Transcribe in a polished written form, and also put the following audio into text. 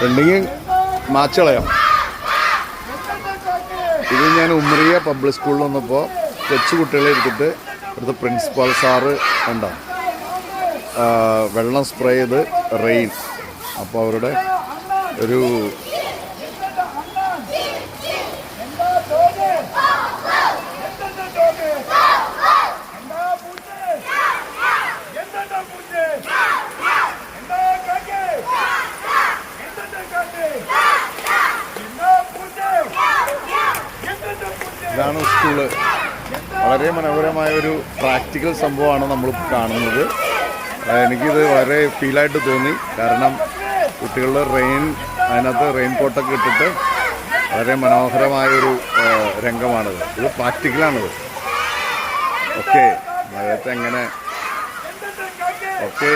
ഉണ്ടെങ്കിൽ മാച്ചളയാം. ഇത് ഞാൻ ഉമ്രിയ പബ്ലിക് സ്കൂളിൽ വന്നപ്പോൾ കൊച്ചു കുട്ടികളെ എടുത്തിട്ട് ഇവിടുത്തെ പ്രിൻസിപ്പാൾ സാറ് ഉണ്ടോ വെള്ളം സ്പ്രേ ചെയ്ത് റെയിൻ. അപ്പോൾ അവരുടെ ഒരു ഇതാണ് സ്കൂള്. വളരെ മനോഹരമായ ഒരു പ്രാക്ടിക്കൽ സംഭവമാണ് നമ്മൾ കാണുന്നത്. എനിക്കിത് വളരെ ഫീലായിട്ട് തോന്നി. കാരണം കുട്ടികളുടെ അതിനകത്ത് റെയിൻ കോട്ടൊക്കെ ഇട്ടിട്ട് വളരെ മനോഹരമായൊരു രംഗമാണിത്. ഇത് പ്രാക്ടിക്കലാണിത്. ഓക്കെ, മഴയത്ത് എങ്ങനെ ഓക്കെ